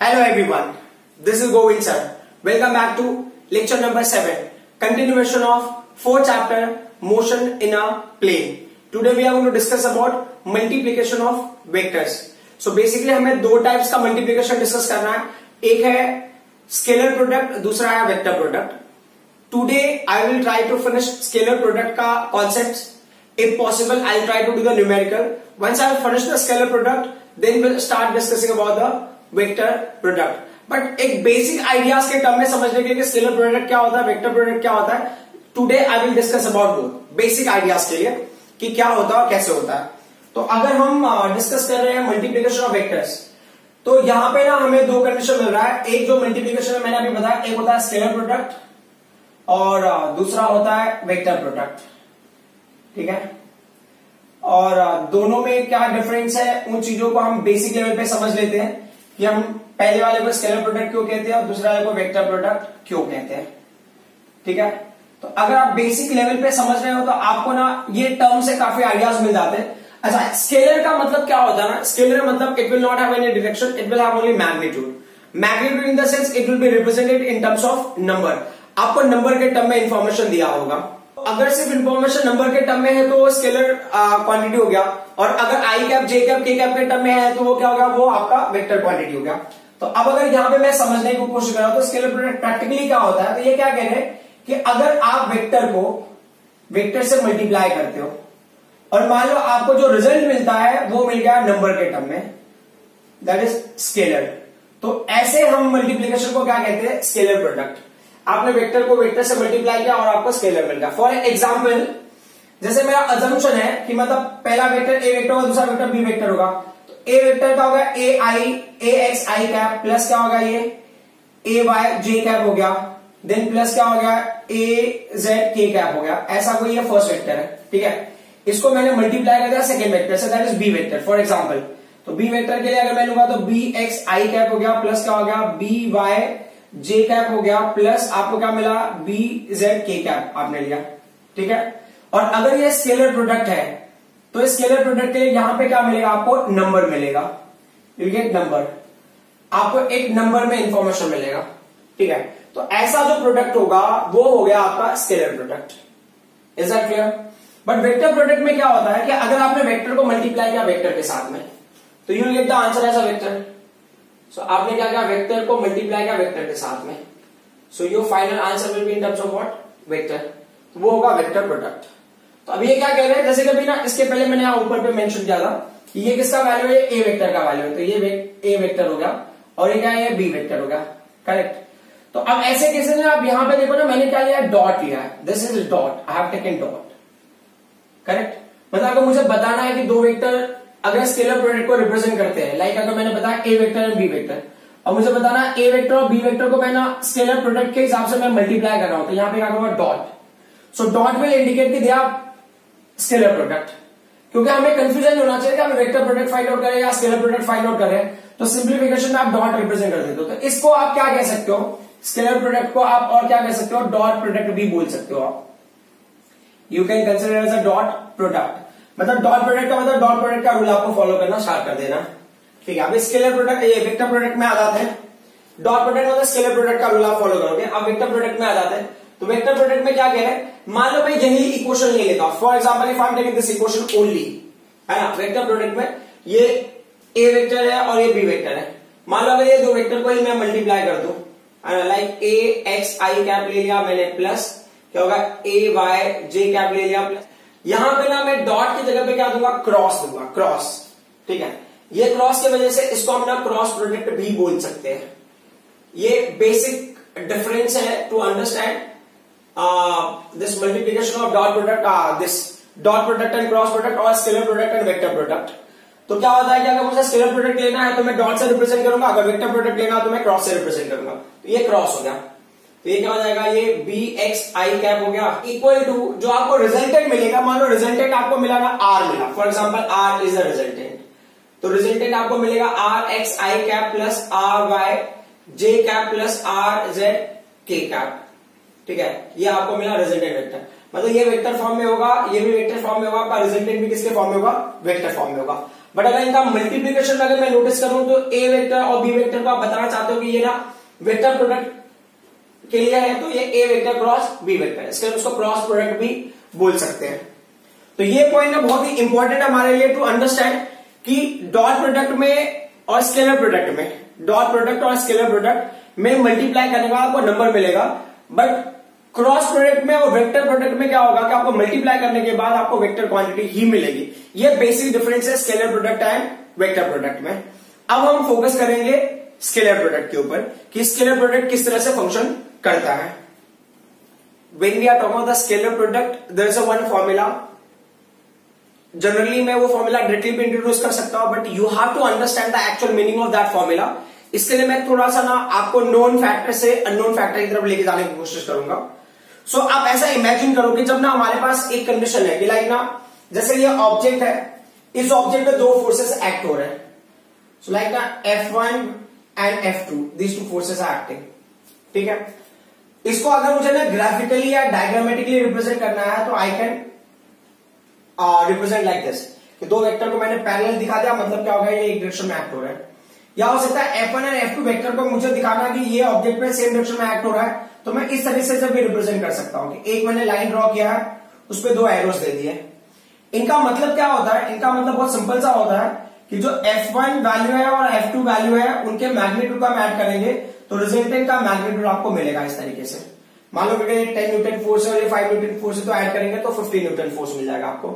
Hello everyone, this is Govind sir. Welcome back to lecture number 7, continuation of 4th chapter, motion in a plane. Today we are going to discuss about multiplication of vectors. So basically हमें दो types का multiplication discuss करना है. एक है scalar product, दूसरा है vector product. Today I will try to finish scalar product का concepts. If possible, I will try to do the numerical. Once I have finished the scalar product, then we'll start discussing about the vector product. But एक basic ideas के term में समझने के लिए scalar product क्या होता है, vector product क्या होता है, today I will discuss about both. Basic ideas के लिए कि क्या होता है और कैसे होता है. तो अगर हम डिस्कस कर रहे हैं मल्टीप्लीकेशन ऑफ वेक्टर्स, तो यहां पे ना हमें दो कंडीशन मिल रहा है. एक जो मल्टीप्लीकेशन है मैंने अभी बताया, एक होता है स्केलर प्रोडक्ट और दूसरा होता है वेक्टर प्रोडक्ट. ठीक है, और दोनों में क्या डिफरेंस है उन चीजों को हम बेसिक लेवल पे समझ लेते हैं कि हम पहले वाले को स्केलर प्रोडक्ट क्यों कहते हैं और दूसरे वाले को वेक्टर प्रोडक्ट क्यों कहते हैं. ठीक है, तो अगर आप बेसिक लेवल पे समझ रहे हो तो आपको ना ये टर्म से काफी आइडियाज मिल जाते हैं. अच्छा, स्केलर का मतलब क्या होता है ना, स्केलर मतलब it will not have any direction, it will have only magnitude. Magnitude in the sense it will be represented in terms of number. आपको नंबर के टर्म में इंफॉर्मेशन दिया होगा. अगर सिर्फ इंफॉर्मेशन नंबर के टर्म में है तो वो स्केलर क्वांटिटी हो गया, और अगर आई कैप जे कैप के कैप के टर्म में है तो वो क्या होगा, वो आपका वेक्टर क्वांटिटी हो गया. तो अब अगर यहां पे मैं समझने की कोशिश कर रहा हूं तो स्केलर प्रोडक्ट प्रैक्टिकली क्या होता है, तो ये क्या कह रहे हैं कि अगर आप वेक्टर को वेक्टर से मल्टीप्लाई करते हो और मान लो आपको जो रिजल्ट मिलता है वो मिल गया नंबर के टर्म में, दैट इज स्केलर. तो ऐसे हम मल्टीप्लीकेशन को क्या कहते हैं, स्केलर प्रोडक्ट. आपने वेक्टर को वेक्टर से मल्टीप्लाई किया और आपको स्केलर मिल गया. फॉर एग्जाम्पल, जैसे मेरा अजम्पशन है कि मतलब पहला वेक्टर ए वेक्टर होगा, दूसरा वेक्टर बी वेक्टर होगा. तो ए वेक्टर का होगा ए आई ए एक्स आई कैप प्लस क्या होगा ये ए वाई जे कैप हो गया, देन प्लस क्या हो गया ए जेड के कैप हो गया. ऐसा कोई ये फर्स्ट वेक्टर है. ठीक है, इसको मैंने मल्टीप्लाई कर दिया सेकेंड वेक्टर से, that is B vector. For example, तो बी वेक्टर के लिए अगर मैं लूंगा तो बी एक्स आई कैप हो गया प्लस क्या हो गया बी वाई जे कैप हो गया प्लस आपको क्या मिला बी जेड के कैप आपने लिया. ठीक है, और अगर ये स्केलर प्रोडक्ट है तो स्केलर प्रोडक्ट के लिए यहां पे क्या मिलेगा, आपको नंबर मिलेगा. यू गेट नंबर, आपको एक नंबर में इंफॉर्मेशन मिलेगा. ठीक है, तो ऐसा जो प्रोडक्ट होगा वो हो गया आपका scalar product. Is that clear? But vector product में क्या होता है कि अगर आपने वेक्टर को मल्टीप्लाई किया वेक्टर के साथ में तो you will get the answer as a vector. So आपने क्या किया, वेक्टर को मल्टीप्लाई किया वेक्टर के साथ में, so your final answer will be in terms of what, vector. तो वो होगा वेक्टर प्रोडक्ट. तो अब ये क्या कह रहे हैं, जैसे कभी ना इसके पहले मैंने यहां ऊपर पे मेंशन किया था कि ये किसका वैल्यू है, ए वेक्टर का वैल्यू है. तो ये ए वेक्टर हो गया और ये क्या है, बी वेक्टर हो गया. करेक्ट. तो अब ऐसे केसेस में आप यहां पे देखो ना, मैंने क्या लिया, डॉट लिया है. This is dot, I have taken dot. Correct. मतलब अगर मुझे बताना है कि दो वेक्टर अगर स्केलर प्रोडक्ट को रिप्रेजेंट करते हैं, लाइक अगर मैंने बताया ए वेक्टर और बी वेक्टर, और मुझे बताना है ए वेक्टर और बी वेक्टर को मैं ना स्केलर प्रोडक्ट के हिसाब से मैं मल्टीप्लाई कर रहा हूं, तो यहां पे क्या करूंगा, dot. So dot will indicate कि दे आर स्केलर प्रोडक्ट. क्योंकि हमें कंफ्यूजन होना चाहिए कि हम वेक्टर प्रोडक्ट फाइंड आउट करें या स्केलर प्रोडक्ट फाइंड आउट करें, तो सिंप्लीफिकेशन में आप डॉट रिप्रेजेंट कर देते हो. तो इसको आप क्या कह सकते हो, स्केलर प्रोडक्ट को आप और क्या कह सकते हो, डॉट प्रोडक्ट भी बोल सकते हो आप. You can consider as a dot product. मतलब डॉट प्रोडक्ट का मतलब डॉट प्रोडक्ट का रूल आपको फॉलो करना स्टार्ट कर देना. ठीक है, अब स्केलर प्रोडक्ट ये वेक्टर प्रोडक्ट में आ जाते हैं. डॉट प्रोडक्ट मतलब स्केलर प्रोडक्ट का रूल आप फॉलो करोगे. अब वेक्टर प्रोडक्ट में आ जाते हैं, तो वेक्टर प्रोडक्ट में क्या कह रहे हैं, मान लो मैं यही इक्वेशन ले लेता हूं. For example, if I am taking this equation only, है ना, वेक्टर प्रोडक्ट में ये ए वेक्टर है और ये बी वेक्टर है. मान लो अगर ये दो वेक्टर को ही मैं मल्टीप्लाई कर दूं, like a X I cap ले लिया मैंने प्लस क्या होगा ए वाई जे कैप ले लिया प्लस, यहां पे ना मैं डॉट की जगह पे क्या दूंगा, क्रॉस दूंगा, क्रॉस. ठीक है, ये क्रॉस की वजह से इसको हम ना क्रॉस प्रोडक्ट भी बोल सकते हैं. ये बेसिक डिफरेंस है to understand this multiplication of dot product, this dot product and cross product और scalar product and vector product. तो क्या होता है कि अगर मुझे स्केलर प्रोडक्ट लेना है तो मैं डॉट से रिप्रेजेंट करूंगा, अगर वेक्टर प्रोडक्ट लेना है तो मैं क्रॉस से रिप्रेजेंट करूंगा. तो ये क्रॉस हो गया, तो ये क्या हो जाएगा, ये बी एक्स आई कैप हो गया इक्वल टू जो आपको रिजल्टेंट मिलेगा. मान लो रिजल्टेंट आपको मिला ना आर मिला, for example R is the resultant, तो रिजल्टेंट आपको मिलेगा आर एक्स आई कैप प्लस आर वाई जे cap plus R z k cap. ठीक है, ये आपको मिला रिजल्टेंट वेक्टर. मतलब ये वेक्टर फॉर्म में होगा, ये भी वेक्टर फॉर्म में होगा, आपका रिजल्टेंट भी किसके फॉर्म में होगा, वेक्टर फॉर्म में होगा. बट अगर इनका मल्टीप्लीकेशन अगर मैं नोटिस करूं तो ए वेक्टर और बी वेक्टर को आप बताना चाहते हो कि ये ना वेक्टर प्रोडक्ट के लिए है, तो ये A vector cross B vector, इसके लिए उसको क्रॉस प्रोडक्ट भी बोल सकते हैं। तो ये पॉइंट ना बहुत ही इंपॉर्टेंट है हमारे लिए टू अंडरस्टैंड कि डॉट प्रोडक्ट में और स्केलर प्रोडक्ट में, डॉट प्रोडक्ट और स्केलर प्रोडक्ट में मल्टीप्लाई करने का आपको नंबर मिलेगा, बट क्रॉस प्रोडक्ट में और वेक्टर प्रोडक्ट में क्या होगा कि आपको मल्टीप्लाई करने के बाद आपको वेक्टर क्वांटिटी ही मिलेगी। ये बेसिक डिफरेंस है scalar product and vector product में। अब हम फोकस करेंगे स्केलर प्रोडक्ट के ऊपर कि स्केलर प्रोडक्ट किस तरह से फंक्शन करता है। When we are talking about the scalar product, there is a one formula. Generally मैं वो फॉर्मूला डायरेक्टली भी इंट्रोड्यूस कर सकता हूं, but you have to understand the actual meaning of that formula. इसके लिए मैं थोड़ा सा ना आपको नोन फैक्टर से अननोन फैक्टर की तरफ लेके जाने की कोशिश करूंगा। सो आप ऐसा इमेजिन करो कि जब ना हमारे पास एक कंडीशन है कि लाइक ना जैसे ये ऑब्जेक्ट है, इस ऑब्जेक्ट पे दो फोर्सेस एक्ट हो रहे हैं। सो लाइक ना F1 and F2, these two forces are acting, ठीक है। इसको अगर मुझे ना ग्राफिकली या डायग्रामेटिकली रिप्रेजेंट करना है तो I can represent like this कि दो वेक्टर को मैंने पैरेलल दिखा दिया, मतलब क्या होगा, ये एक डायरेक्शन में एक्ट हो रहा है। या हो सकता है F1 और F2 वेक्टर को मुझे दिखाना कि ये ऑब्जेक्ट पे सेम डायरेक्शन में एक्ट हो रहा है, तो मैं इस तरीके से भी रिप्रेजेंट कर सकता हूं कि एक मैंने लाइन ड्रॉ किया है, उस पर दो एरोस दे दिए। इनका मतलब क्या होता है, इनका मतलब बहुत सिंपल सा होता है कि जो F1 वैल्यू है और F2 वैल्यू है उनके मैग्नीट्यूड का हम ऐड करेंगे तो रिजल्टेंट का मैग्नीट्यूड आपको मिलेगा इस तरीके से। मान लो कि 10 न्यूटन फोर्स है और ये 5 न्यूटन फोर्स है, तो ऐड करेंगे तो 15 न्यूटन फोर्स मिल जाएगा आपको,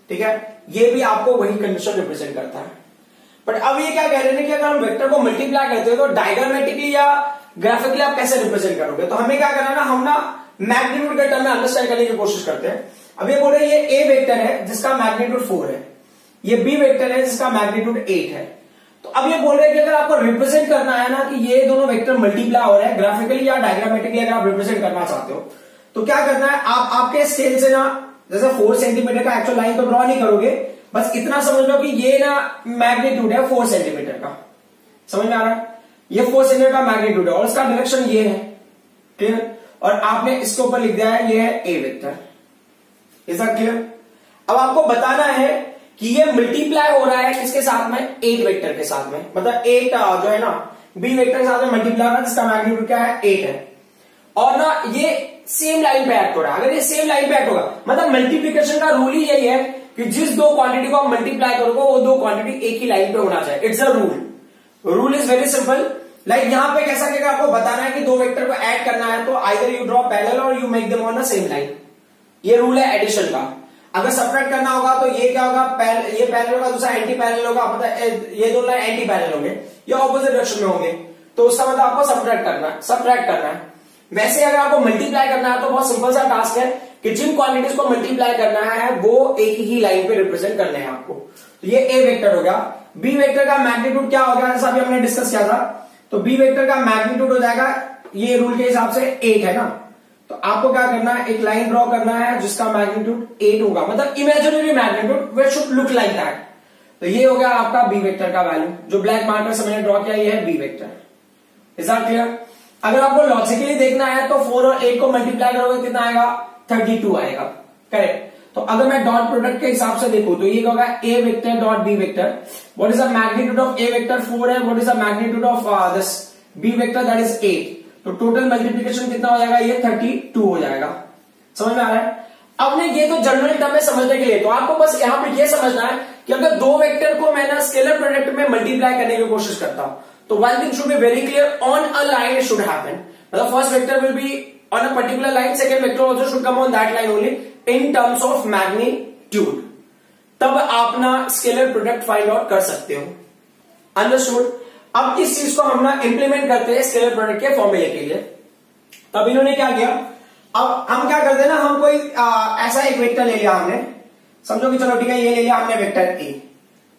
ठीक है। ये भी आपको वही कंडीशन रिप्रेजेंट करता है। बट अब ये क्या कह रहे हैं कि अगर हम वेक्टर को मल्टीप्लाई करते हो तो डायग्रामेटिकली या ग्राफिकली आप कैसे रिप्रेजेंट करोगे, तो हमें क्या करना है ना, हम ना मैग्नीट्यूड के टर्म में अंडरस्टैंड करने की कोशिश करते हैं। अब ये बोल रहे हैं ये ए वेक्टर है जिसका मैग्नीट्यूड 4 है, ये बी वेक्टर है जिसका मैग्नीट्यूड 8 है। तो अब ये बोल रहे हैं कि अगर आपको रिप्रेजेंट करना है ना कि ये दोनों वेक्टर मल्टीप्लाई हो रहे हैं ग्राफिकली या डायग्रामेटिकली, अगर आप रिप्रेजेंट करना चाहते हो तो क्या करना है, आप आपके स्केल से ना जैसे 4 सेंटीमीटर का एक्चुअल लाइन तो ड्रॉ नहीं करोगे, बस इतना समझ लो कि ये ना मैग्नीट्यूड है 4 सेंटीमीटर का, समझ में आ रहा है, ये 4 सेंटीमीटर का मैग्नीट्यूड है और इसका डायरेक्शन ये है, क्लियर। और आपने इसके ऊपर लिख दिया है ये है A vector, is that clear. अब आपको बताना है कि ये मल्टीप्लाई हो रहा है किसके साथ में, 8 वेक्टर के साथ में, मतलब 8 जो है ना बी वेक्टर के साथ में मल्टीप्लाई हो रहा है जिसका मैग्नीट्यूड क्या है 8 है, और ना ये सेम लाइन पे एक्ट हो रहा है। अगर ये सेम लाइन पे एक्ट होगा मतलब मल्टीप्लीकेशन का रूल ही यही है कि जिस दो क्वांटिटी को आप मल्टीप्लाई करोगे वो दो क्वांटिटी एक ही लाइन पे होना चाहिए। It's a rule, rule is very simple. Like यहां पे कैसा क्या आपको बताना है कि दो वेक्टर को ऐड करना है तो आइदर यू ड्रॉ पैरेलल और you make them on the same line, ये रूल है एडिशन का। अगर सब्ट्रैक्ट करना होगा तो ये क्या होगा, ये पैरेलल होगा, दूसरा एंटी पैरेलल होगा, मतलब ये दोनों एंटी पैरेलल होंगे या ऑपोजिट डायरेक्शन में होंगे, तो उसका मतलब आपको सब्ट्रैक्ट करना है। वैसे अगर आपको मल्टीप्लाई करना है तो बहुत सिंपल सा टास्क है कि जिन क्वांटिटीज को मल्टीप्लाई करना है वो एक ही लाइन पे रिप्रेजेंट करने हैं आपको। तो ये ए वेक्टर हो गया, बी वेक्टर का मैग्नीट्यूड क्या हो गया, जैसा अभी हमने डिस्कस किया था, तो बी वेक्टर का मैग्नीट्यूड हो जाएगा, ये रूल के हिसाब से 8 है ना, तो आपको क्या करना है, एक लाइन ड्रॉ करना है जिसका मैग्नीट्यूड 8 होगा, मतलब imaginary magnitude which should look like that. तो ये हो गया आपका बी वेक्टर का वैल्यू, जो ब्लैक मार्कर से मैंने ड्रॉ किया ये है B vector. Is that clear. अगर आपको लॉजिकली देखना है तो 4 और 8 को मल्टीप्लाई करोगे कितना आएगा, 32 आएगा, करेक्ट। तो अगर मैं डॉट प्रोडक्ट के हिसाब से देखूं तो ये होगा A vector dot B vector, what is the magnitude of A vector 4 है, what is the magnitude of this B vector that is 8, तो टोटल मल्टीप्लीकेशन कितना हो जाएगा, ये 32 हो जाएगा। समझ में आ रहा है। अब ने ये तो जनरल टर्म में समझने के लिए, तो आपको बस यहां पे ये समझना है कि अगर दो वेक्टर को मैं ना स्केलर प्रोडक्ट में मल्टीप्लाई करने की कोशिश करता हूं तो one thing should be very clear, on a line it should happen, मतलब first vector will be on a particular line, second vector also should come on that line only in terms of magnitude, तब आप ना scalar product find out कर सकते हो। Understood. अब इस चीज को हम ना इंप्लीमेंट करते हैं स्केलर प्रोडक्ट के फॉर्मूले के लिए। तब इन्होंने क्या किया, अब हम क्या करते हैं ना, हम कोई ऐसा एक वेक्टर ले लिया हमने, समझो कि चलो ठीक है ये ले लिया हमने vector A,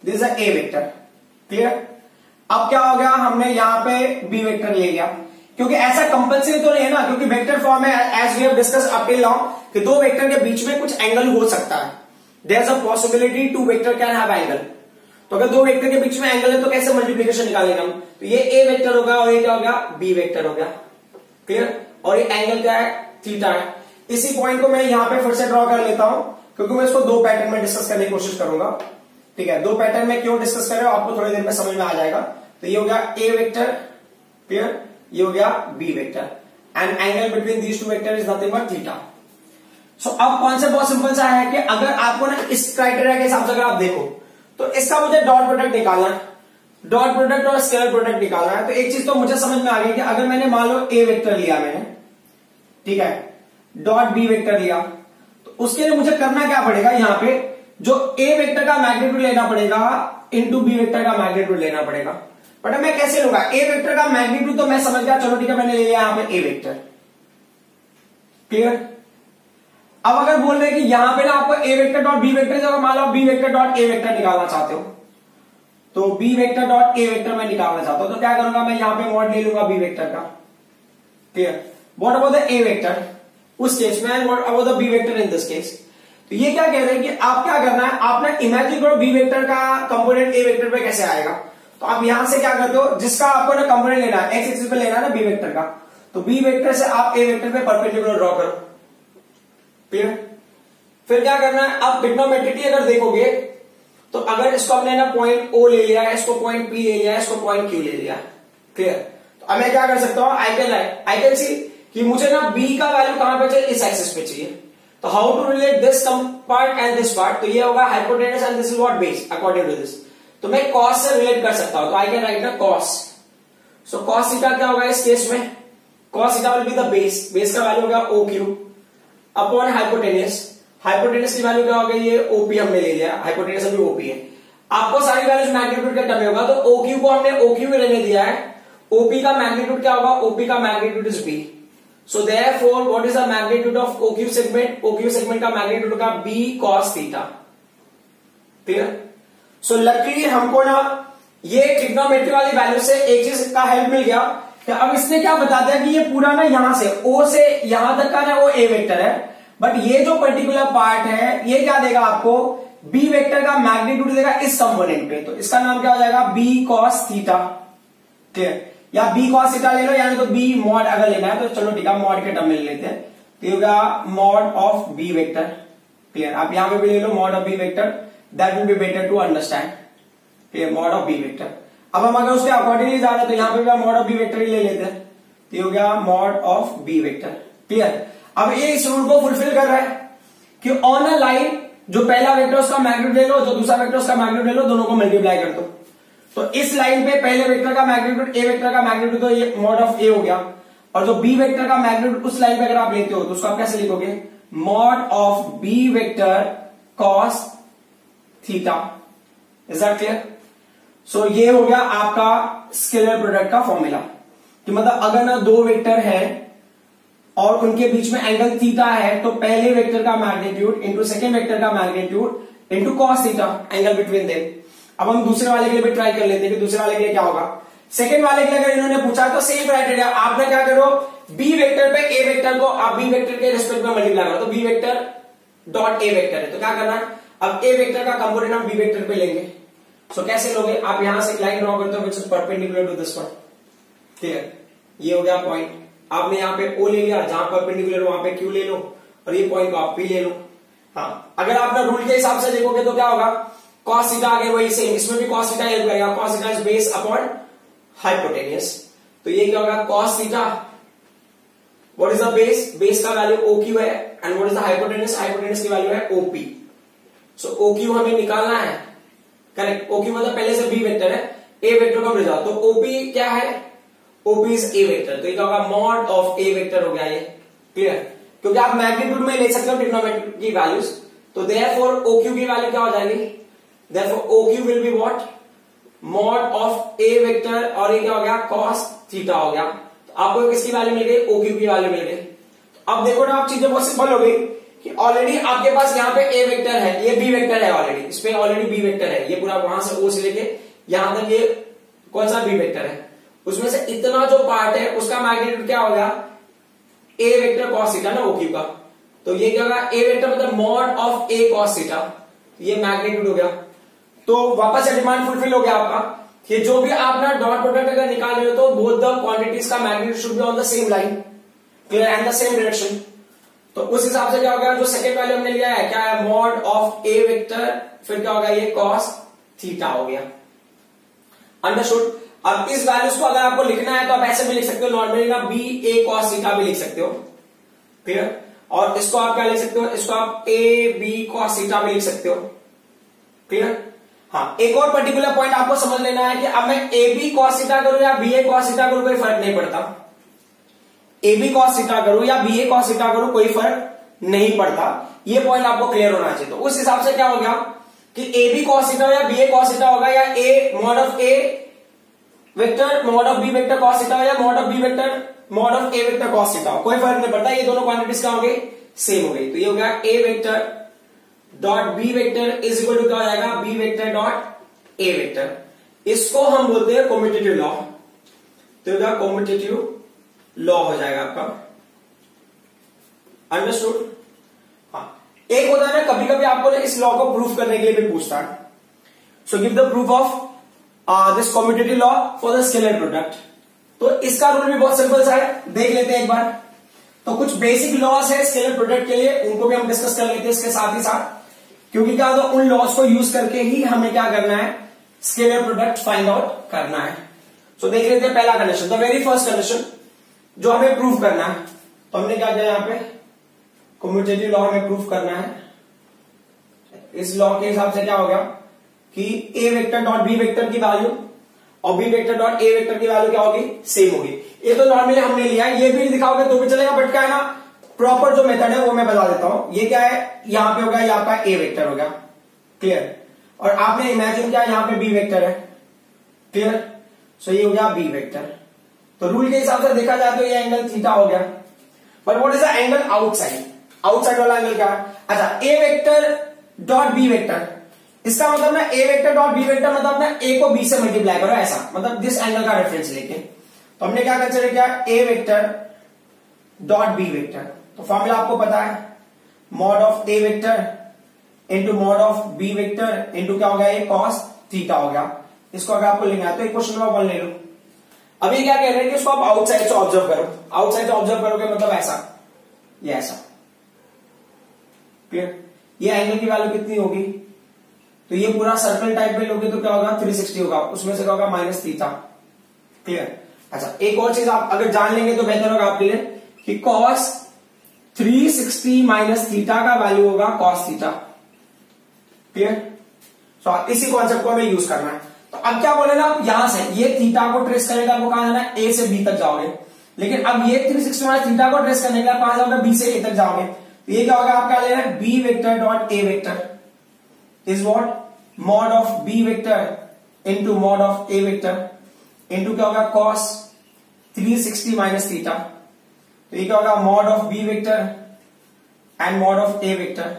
this is a vector, clear. अब क्या हो गया, हमने यहां पे बी वेक्टर ले लिया, क्योंकि ऐसा कंपल्सरी तो नहीं है ना, क्योंकि वेक्टर फॉर्म है as we have discuss up till now कि दो वेक्टर के बीच में कुछ एंगल हो सकता है, there is a possibility two vector can have angle. तो अगर दो वेक्टर के बीच में एंगल है तो कैसे मल्टीप्लिकेशन निकालेंगे हम, तो ये ए वेक्टर होगा और ये क्या हो गया, बी वेक्टर हो गया, क्लियर। और ये एंगल क्या है, थीटा है। इसी पॉइंट को मैं यहां पे फिर से ड्रॉ कर लेता हूं, क्योंकि मैं इसको दो पैटर्न में डिस्कस करने की कोशिश करूंगा। ठीक है, दो पैटर्न में क्यों डिस्कस कर रहे हो आपको थोड़ी देर में समझ में आ जाएगा। तो ये हो गया ए वेक्टर, क्लियर, ये हो गया B vector, and angle between these two vector is nothing but theta. So अब कॉन्सेप्ट बहुत सिंपल सा है कि अगर आपको ना इस क्राइटेरिया के हिसाब से अगर आप देखो तो इसका मुझे डॉट प्रोडक्ट निकालना है, डॉट प्रोडक्ट और स्केलर प्रोडक्ट निकालना है। तो एक चीज तो मुझे समझ में आ गई कि अगर मैंने मान लो ए वेक्टर लिया मैंने, ठीक है, डॉट बी वेक्टर लिया, तो उसके लिए मुझे करना क्या पड़ेगा, यहां पे जो ए वेक्टर का मैग्नीट्यूड लेना पड़ेगा इंटू बी वेक्टर का मैग्नीट्यूड लेना पड़ेगा। बट मैं कैसे लूंगा ए वेक्टर का मैग्नीट्यूड, तो मैं समझ गया, चलो ठीक है, मैंने ले लिया यहां पे ए वेक्टर, क्लियर। अब अगर बोल रहे हैं कि यहां पे ना आपको A vector dot B vector, जब मान लो B vector dot A vector निकालना चाहते हो, तो B vector dot A vector मैं निकालना चाहता हूं, तो क्या करूंगा मैं यहां पे मॉड ले लूंगा बी वेक्टर का, clear. What about the A vector उस केस में, and what about the B vector in this case. तो ये क्या कह रहे हैं कि आप क्या करना है, आप ना इमेजिन करो बी वेक्टर का कंपोनेंट ए वेक्टर पे कैसे आएगा। तो आप यहां से क्या करते हो, जिसका आपको ना कंपोनेंट लेना है, एक्स एक्सिस पे लेना है ना बी वेक्टर का, तो बी वेक्टर से आप ए वेक्टर पे परपेंडिकुलर ड्रॉ करो, क्लियर। फिर क्या करना है, आप ट्रिग्नोमेट्रिकली अगर देखोगे तो अगर इसको हमने ना पॉइंट ओ ले लिया है, इसको पॉइंट पी ले लिया है, इसको पॉइंट क्यू ले लिया, क्लियर। तो अब मैं क्या कर सकता हूं, आई कैन सी कि मुझे ना बी का वैल्यू कहां पे चाहिए, इस एक्सिस पे चाहिए। तो how to relate this part and this part, तो ये होगा hypotenuse and this is what base according to this. तो मैं कॉस से रिलेट कर सकता हूं, तो आई कैन राइट ना कॉस। सो कॉस थीटा क्या होगा इस केस में, cos theta will be the base, base का वैल्यू होगा O Q upon hypotenuse, hypotenuse की वैल्यू क्या होगा, ये ओपी हमने ले लिया, हाइपोटेनस अभी ओपी है। आपको सारी वैल्यूज मैग्नीट्यूड के टर्म में होगा, तो ओ क्यू को हमने ओ क्यू में लेने दिया है, ओपी का मैग्नीट्यूड क्या होगा, ओपी का magnitude is B. So therefore, what is the magnitude of OQ segment? OQ segment का magnitude होगा B cos theta, clear. So luckily हमको ना ये ट्रिग्नोमेट्री वाली वैल्यू से एक चीज का हेल्प मिल गया कि अब इसने क्या बता दिया कि ये पूरा ना यहां से O से यहां तक का ना वो A वेक्टर है, बट ये जो पर्टिकुलर पार्ट है ये क्या देगा आपको, B वेक्टर का मैग्नीट्यूड देगा इस कंपोनेंट पे, तो इसका नाम क्या हो जाएगा B cos theta, क्लियर। या बी कॉस थीटा ले लो, यानी तो बी मॉड अगर लेना है तो चलो ठीक है मॉड के टर्म में ले लेते हैं, तो ये होगा mod of B vector, clear. आप यहां पे भी ले लो mod of B vector, that will be better to understand, clear, mod of B vector. अब हम अगर उसके अकॉर्डिंगली जा रहे हैं तो यहां पे भी मॉड ऑफ बी वेक्टर ही ले लेते हैं, तो ये हो गया mod of B vector, clear. अब ये इस रूल को फुलफिल कर रहा है कि ऑन अ लाइन जो पहला वेक्टर उसका मैग्नीट्यूड ले लो, जो दूसरा वेक्टर उसका मैग्नीट्यूड ले लो, दोनों को मल्टीप्लाई कर दो। तो इस लाइन पे पहले वेक्टर का मैग्नीट्यूड ए वेक्टर का मैग्नीट्यूड तो ये मॉड ऑफ ए हो गया, और जो बी वेक्टर का मैग्नीट्यूड उस लाइन पे अगर आप लेते हो तो उसको आप कैसे लिखोगे, mod of B vector cos theta, is that clear. So ये हो गया आपका स्केलर प्रोडक्ट का फॉर्मूला, कि मतलब अगर ना दो वेक्टर है और उनके बीच में एंगल थीटा है, तो पहले वेक्टर का मैग्नीट्यूड इंटू सेकेंड वेक्टर का magnitude into cos theta, angle between them. अब हम दूसरे वाले के लिए भी ट्राई कर लेते हैं कि दूसरे वाले के लिए क्या होगा। सेकंड वाले के लिए अगर इन्होंने पूछा तो सेम क्राइटेरिया, आपने क्या करो, बी वेक्टर पे ए वेक्टर को आप बी वेक्टर के रिस्पेक्ट में मल्टीप्लाई करो, तो B vector dot A vector है, तो क्या करना है, अब ए वेक्टर का कंपोनेंट हम बी वेक्टर पे लेंगे। सो कैसे लोगे, आप यहां से लाइन ड्रॉ करते हो which is perpendicular to this one, clear. ये हो गया पॉइंट, आपने यहाँ पे ओ ले लिया, जहां परपेंडिकुलर वहां पे क्यू ले लो, और ये पॉइंट को आप पी ले लो। हाँ, अगर आप रूल के हिसाब से देखोगे तो क्या होगा, cos थीटा आगे वही सेम, इसमें भी cos थीटा हेल्प करेगा, cos theta is base upon hypotenuse, तो ये क्या होगा cos theta, what is the base, base का वैल्यू OQ है, and what is the hypotenuse, hypotenuse की वैल्यू है OP। सो OQ हमें निकालना है, करेक्ट। OQ मतलब पहले से B वेक्टर है, A वेक्टर को भेजा, तो OP क्या है, OP इज A वेक्टर, तो ये क्या होगा मॉड ऑफ A वेक्टर हो गया ये, क्लियर। क्योंकि आप मैग्नीट्यूड में ले सकते हो ट्रिग्नोमेट्री की वैल्यूज, तो देयरफॉर OQ की वैल्यू क्या हो जाएगी, therefore OQ will be what, mod of A vector, और ये क्या हो गया cos थीटा हो गया। तो आपको किसकी वैल्यू मिल गई, OQ की वैल्यू मिल गई। अब देखो ना, आप चीजें बहुत सिंपल हो गई कि ऑलरेडी आपके पास यहाँ पे A वेक्टर है, ये B वेक्टर है ऑलरेडी, इस पे ऑलरेडी B वेक्टर है, ये पूरा वहां से O से लेके यहां तक ये कौन सा B वेक्टर है, उसमें से इतना जो पार्ट है उसका मैग्नीट्यूड क्या हो गया, A वेक्टर cos थीटा ना OQ का, तो ये क्या होगा, A वेक्टर मतलब mod of A cos theta, ये मैग्नीट्यूड हो गया। तो वापस से डिमांड फुलफिल हो गया आपका कि जो भी आप ना डॉट प्रोडक्ट अगर निकाल रहे हो तो बोथ द क्वांटिटीज का magnitude should be on the same line, clear, and the same direction. तो उस हिसाब से क्या होगा, जो सेकंड वैल्यू हमने लिया है क्या है, मॉड ऑफ ए वेक्टर, फिर क्या होगा ये कॉस थीटा हो गया। अंडरस्टूड। अब इस वैल्यूज को अगर आपको लिखना है तो आप ऐसे भी लिख सकते हो नॉर्मली ना, बी ए कॉस थीटा भी लिख सकते हो, क्लियर। और इसको आप क्या लिख सकते हो, इसको आप ए बी कॉस थीटा भी लिख सकते हो, क्लियर। हाँ, एक और पर्टिकुलर पॉइंट आपको समझ लेना है कि अब मैं ए बी कॉस थीटा करूं या बी ए कॉस थीटा करूं कोई फर्क नहीं पड़ता। ए बी कॉस थीटा करूं या बी ए कॉस थीटा करूं कोई फर्क नहीं पड़ता। ये पॉइंट आपको क्लियर होना चाहिए। तो उस हिसाब से क्या हो गया कि ए बी कॉस थीटा या बी ए कॉस थीटा होगा, या A mod of A vector mod of B vector cos theta या mod of B vector mod of A vector cos theta, कोई फर्क नहीं पड़ता। ये दोनों क्वांटिटीज क्या हो गई, सेम हो गई। तो ये हो गया A vector dot B vector is equal to क्या हो जाएगा, B vector dot A vector. इसको हम बोलते हैं कॉम्पिटिटिव लॉ। तो कॉम्पिटिटिव लॉ हो जाएगा आपका, अंडरस्टूड। हाँ, एक होता है ना कभी कभी आपको इस लॉ को प्रूफ करने के लिए भी पूछता है। So give the proof of this competitive law for the scalar product. तो इसका रूल भी बहुत सिंपल सा है, देख लेते हैं एक बार। तो कुछ बेसिक लॉस है स्केलर प्रोडक्ट के लिए, उनको भी हम डिस्कस कर लेते हैं इसके साथ ही साथ, क्योंकि क्या होता है उन लॉस को यूज करके ही हमें क्या करना है, स्केलर प्रोडक्ट फाइंड आउट करना है। सो देख लेते हैं पहला condition, the very first condition जो हमें प्रूफ करना है। तो हमने क्या किया, यहां पे कम्यूटेटिव लॉ हमें प्रूफ करना है। इस लॉ के हिसाब से क्या हो गया कि A vector dot B vector की वैल्यू और B vector dot A vector की वैल्यू क्या होगी, सेम होगी। ये तो नॉर्मली हमने लिया है, ये भी दिखाओगे तो भी चलेगा, बट क्या है ना, प्रॉपर जो मेथड है वो मैं बता देता हूं। ये क्या है, यहां पे होगा, ये आपका ए वेक्टर होगा, क्लियर। और आपने इमेजिन किया यहां पे बी वेक्टर है, क्लियर। सो ये हो गया बी वेक्टर। तो रूल के हिसाब से देखा जाए तो ये एंगल थीटा हो गया। But what is the angle outside, outside वाला एंगल क्या है। अच्छा, ए वेक्टर डॉट बी वेक्टर, इसका मतलब ना A vector dot B vector मतलब ना ए को बी से मल्टीप्लाई करो, ऐसा मतलब दिस एंगल का रेफरेंस लेके। तो हमने क्या कंसीडर किया, A vector dot B vector. तो फॉर्मूला आपको पता है, mod of A vector into mod of B vector into क्या हो गया, ये कॉस थीटा हो गया। इसको अगर आपको लेना है तो क्वेश्चन नंबर 1 ले लो। अभी क्या कह रहे हैं कि इसको आप आउटसाइड से ऑब्जर्व करो, आउटसाइड से ऑब्जर्व करोगे मतलब ऐसा, ये ऐसा, क्लियर। ये एंगल की वैल्यू कितनी होगी, तो ये पूरा सर्कल टाइप में लोगे तो क्या होगा, 360 होगा, उसमें से क्या होगा माइनस थीटा, क्लियर। अच्छा, एक और चीज आप अगर जान लेंगे तो बेहतर होगा आपके लिए कि cos 360 माइनस थीटा का वैल्यू होगा cos थीटा, क्लियर। सो इसी कॉन्सेप्ट को हमें यूज करना है। तो अब क्या बोले ना, आप यहां से ये थीटा को ट्रेस करने का आपको कहां जाना है, ए से बी तक जाओगे। लेकिन अब ये 360 माइनस थीटा को ट्रेस करने के लिए आप कहां जाओगे, बी से ए तक जाओगे। तो ये क्या होगा, आप क्या ले रहे हैं, B vector dot A vector is what, mod of B vector into mod of A vector into क्या होगा, cos 360 माइनस थीटा। तो ये क्या होगा, mod of B vector and mod of A vector,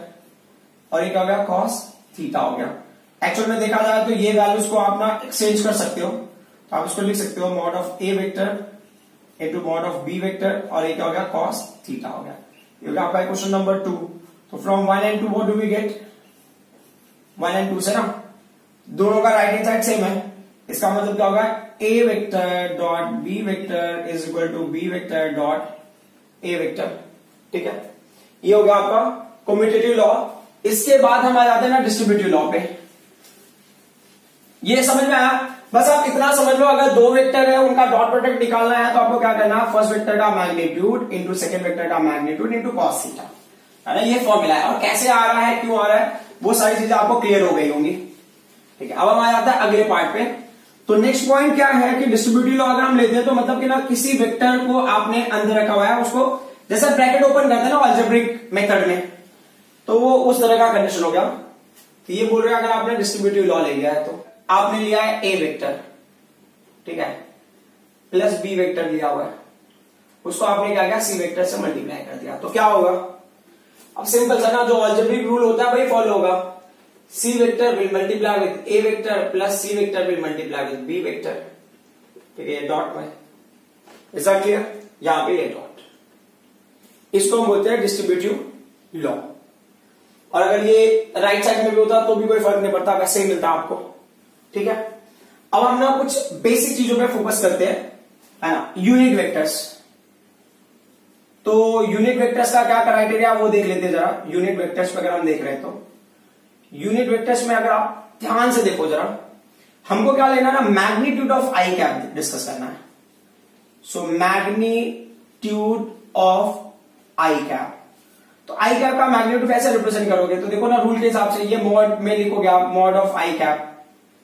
और ये क्या होगा, cos थीटा हो गया। एक्चुअल में देखा जाए तो ये वैल्यूज को आप ना एक्सचेंज कर सकते हो। तो आप इसको लिख सकते हो mod of A vector into mod of B vector, और ये क्या हो गया, cos थीटा हो गया। ये होगा आपका क्वेश्चन नंबर 2। तो from 1 and 2 what do we get, 1 and 2 से ना दोनों का राइट हैंड साइड सेम है। इसका मतलब क्या होगा, A vector dot B vector is equal to B vector dot A vector, ठीक है। ये हो गया आपका कम्यूटेटिव लॉ। इसके बाद हम आ जाते हैं ना डिस्ट्रीब्यूटिव लॉ पे। ये समझ में आया, बस आप इतना समझ लो, अगर दो वेक्टर है उनका डॉट प्रोडक्ट निकालना है तो आपको क्या करना है, फर्स्ट वेक्टर का मैग्नीट्यूड इंटू सेकंड वेक्टर का मैग्नीट्यूड इंटू कॉस थीटा, है ना। ये फॉर्मूला है, और कैसे आ रहा है, क्यों आ रहा है, वो सारी चीजें आपको क्लियर हो गई होंगी, ठीक है। अब हम आ जाता है अगले पार्ट पे। तो नेक्स्ट पॉइंट क्या है कि डिस्ट्रीब्यूटिव लॉ अगर हम लेते हैं तो मतलब कि ना किसी वेक्टर को आपने अंदर रखा हुआ है, उसको जैसा ब्रैकेट ओपन करते हैं ना अलजेब्रिक मेथड में, तो वो उस तरह का कंडीशन हो गया। तो ये बोल रहे हैं अगर आपने डिस्ट्रीब्यूटिव लॉ ले लिया है, तो आपने लिया है ए वेक्टर, ठीक है, प्लस बी वेक्टर लिया हुआ है, उसको आपने क्या किया, सी वेक्टर से मल्टीप्लाई कर दिया। तो क्या होगा, अब सिंपल सा ना, जो अलजेब्रिक रूल होता है वही फॉलो होगा। C vector will multiply with A vector plus C vector will multiply with B vector, ठीक है, ये डॉट में, ऐसा क्लियर। यहां पे ये डॉट, इसको हम बोलते हैं डिस्ट्रीब्यूटिव लॉ। और अगर ये राइट साइड में भी होता तो भी कोई फर्क नहीं पड़ता, वैसे ही मिलता आपको, ठीक है। अब हम ना कुछ बेसिक चीजों पे फोकस करते हैं, है ना, यूनिट वेक्टर्स। तो यूनिट वेक्टर्स का क्या क्राइटेरिया वो देख लेते हैं जरा। यूनिट वेक्टर्स पे अगर हम देख रहे हैं तो यूनिट वेक्टर्स में अगर आप ध्यान से देखो जरा, हमको क्या लेना है ना, magnitude of I cap discuss करना है। So magnitude of I cap, तो आई कैप का मैग्नीट्यूड कैसे रिप्रेजेंट करोगे, तो देखो ना रूल के हिसाब से ये मॉड में लिखोगे आप, mod of I cap,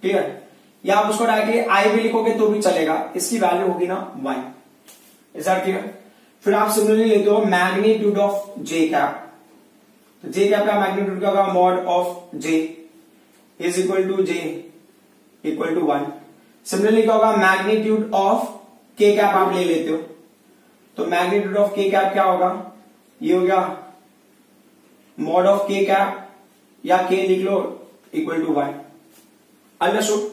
clear, या आप उसको डायरेक्टली आई भी लिखोगे तो भी चलेगा, इसकी वैल्यू होगी ना 1। Is that clear? फिर आप सिमिलरली लेते हो मैग्नीट्यूड ऑफ जे कैप, तो जे कैप का मैग्नीट्यूड क्या होगा, mod of J is equal to J equal to 1। Similarly क्या होगा, मैग्नीट्यूड ऑफ के कैप आप ले लेते हो, तो मैग्नीट्यूड ऑफ के कैप क्या होगा, ये हो गया मॉड ऑफ के कैप, या के लिख लो इक्वल टू 1। अंडरस्टूड?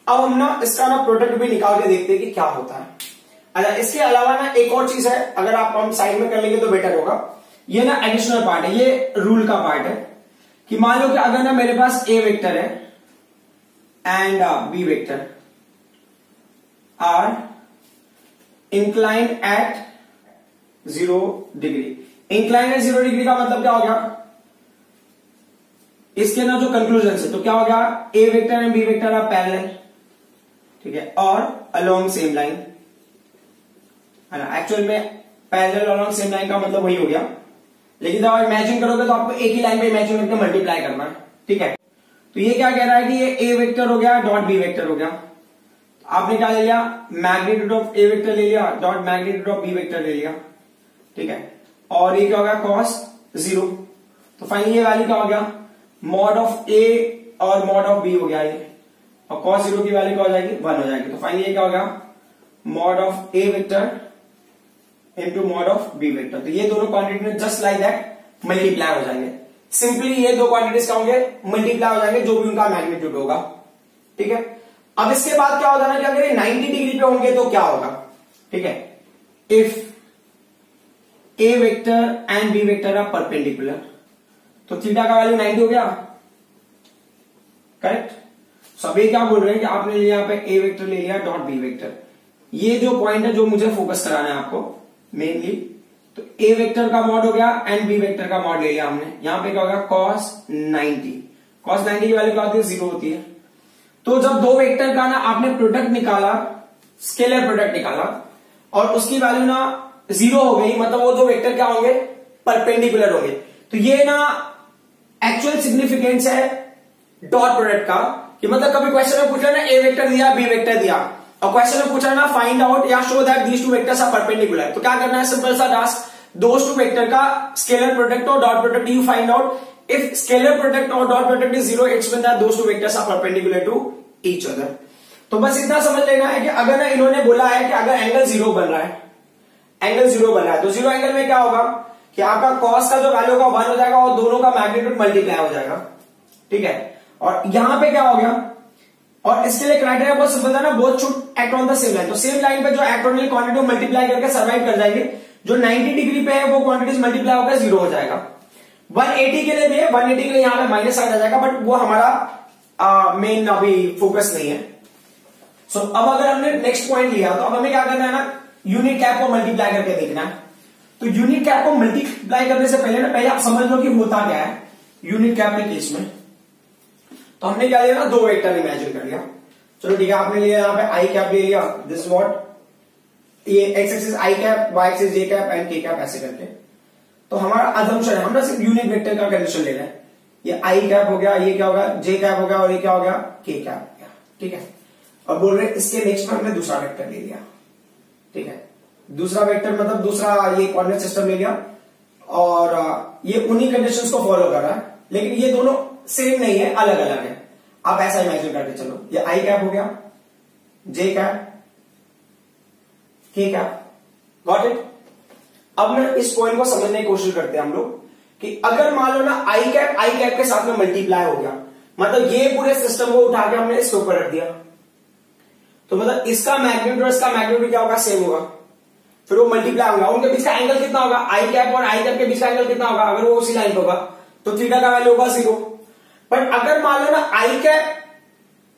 अब हम ना इसका ना प्रोडक्ट भी निकाल के देखते हैं कि क्या होता है। अच्छा, इसके अलावा ना एक और चीज है, अगर आप हम साइड में कर लेंगे तो बेटर होगा। ये ना एडिशनल पार्ट है, ये रूल का पार्ट है कि मान लो कि अगर ना मेरे पास ए वेक्टर है and B vector are inclined at 0 degree. Inclined at 0 degree का मतलब क्या हो गया, इसके ना जो कंक्लूजन है, तो क्या हो गया, A vector and B vector are parallel, ठीक है, और अलोंग सेम लाइन, है ना। एक्चुअल में पैरेलल अलोंग सेम लाइन का मतलब वही हो गया, लेकिन जब आप इमेजिन करोगे तो आपको एक ही लाइन पे इमेजिन करके मल्टीप्लाई करना है, ठीक है। तो ये क्या कह रहा है कि ये ए वेक्टर हो गया डॉट बी वेक्टर हो गया, तो आपने क्या ले लिया, मैग्नीट्यूड ऑफ ए वेक्टर ले लिया dot magnitude of B vector ले लिया, ठीक है, और ये क्या हो गया cos 0। तो फाइनली ये वैल्यू क्या हो गया, मॉड ऑफ ए और मॉड ऑफ बी हो गया ये, और cos 0 की वैल्यू क्या हो जाएगी, 1 हो जाएगी। तो फाइनली ये क्या हो गया, mod of A vector into mod of B vector. तो ये दोनों क्वांटिटी में जस्ट लाइक दैट मल्टीप्लाई हो जाएंगे। सिंपली ये दो क्वांटिटीज क्या होंगे, मल्टीप्लाई हो जाएंगे, जो भी उनका मैग्नीट्यूड होगा, ठीक है। अब इसके बाद क्या होगा ना कि अगर ये 90 डिग्री पे होंगे तो क्या होगा, ठीक है, if A vector and B vector are perpendicular, तो थीटा का वैल्यू 90 हो गया, करेक्ट। सब ये क्या बोल रहे हैं कि आपने यहाँ पे ए वेक्टर ले लिया डॉट बी वेक्टर, ये जो पॉइंट है जो मुझे फोकस कराना है आपको मेनली, तो ए वेक्टर का मॉड हो गया एंड बी वेक्टर का मॉड ले लिया हमने, यहां पे क्या होगा cos 90, cos 90 की वैल्यू क्या होती है, 0 होती है। तो जब दो वेक्टर का ना आपने प्रोडक्ट निकाला, स्केलर प्रोडक्ट निकाला, और उसकी वैल्यू ना 0 हो गई, मतलब वो दो वेक्टर क्या होंगे, परपेंडिकुलर होंगे। तो ये ना एक्चुअल सिग्निफिकेंस है डॉट प्रोडक्ट का, कि मतलब कभी क्वेश्चन में पूछा ना ए वेक्टर दिया बी वेक्टर दिया, और क्वेश्चन में पूछा ना फाइंड आउट या show that these two vectors are perpendicular, तो क्या करना है, सिंपल सा टास्क, दोज टू वेक्टर का स्केलर प्रोडक्ट और dot product you find out. If scalar product और dot product is 0, it's mean that those to vectors are perpendicular to each other. तो बस इतना समझ लेना है कि अगर ना इन्होंने बोला है कि अगर एंगल 0 बन रहा है, एंगल 0 बन रहा है, तो 0 एंगल में क्या होगा कि आपका कॉस का जो वैल्यू होगा 1 हो जाएगा और दोनों का मैग्नीट्यूड मल्टीप्लाई हो जाएगा, ठीक है। और यहां पे क्या हो गया, और इसके लिए क्राइटेरिया बहुत सिंपल था ना, both should act on the same line. तो सेम लाइन पे जो एक्ट ऑन क्वांटिटी मल्टीप्लाई करके सर्वाइव कर जाएंगे, जो 90 डिग्री पे है वो क्वांटिटीज मल्टीप्लाई होकर 0 हो जाएगा। 180 के लिए भी है, 180 के लिए यहां पे माइनस आ जाएगा, बट वो हमारा मेन अभी फोकस नहीं है। सो अब अगर हमने नेक्स्ट पॉइंट लिया, तो अब हमें क्या करना है ना, यूनिट कैप को मल्टीप्लाई करके देखना है। तो यूनिट कैप को मल्टीप्लाई करने से पहले ना, पहले आप समझ लो कि होता क्या है यूनिट कैप के केस में। तो हमने क्या लिया ना, दो वेक्टर इमेजिन कर लिया, चलो ठीक है, आपने लिया यहाँ पे आई कैप ले लिया, दिस व्हाट, ये X axis I cap, Y axis J cap and K cap, ऐसे करके। तो हमारा अजम्पशन है, हम सिर्फ यूनिट वेक्टर का कंडीशन ले रहे हैं, ये आई कैप हो गया, ये क्या होगा, जे कैप हो गया, और ये क्या हो गया, के कैप हो गया, ठीक है। और बोल रहे इसके नेक्स्ट में हमने दूसरा वेक्टर ले लिया, ठीक है, दूसरा वेक्टर मतलब दूसरा ये कोऑर्डिनेट सिस्टम ले लिया, और ये उन्हीं कंडीशंस को फॉलो कर रहा है, लेकिन ये दोनों सेम नहीं है, अलग अलग है। आप ऐसा इमेजिन करके चलो, ये आई कैप हो गया, जे कैप, के कैप, गॉट इट। अब ना इस पॉइंट को समझने की कोशिश करते हैं हम लोग कि अगर मान लो ना आई कैप के साथ में मल्टीप्लाई हो गया, मतलब ये पूरे सिस्टम को उठा के हमने इसके ऊपर रख दिया, तो मतलब इसका मैग्नीट्यूड और इसका मैग्नीट्यूड क्या होगा, सेम होगा, फिर वो मल्टीप्लाई होगा, उनके बीच का एंगल कितना होगा, आई कैप और आई कैप के बीच का एंगल कितना होगा, अगर वो उसी लाइन पे होगा तो थीटा का वैल्यू होगा 0। बट अगर मान लो ना आई कैप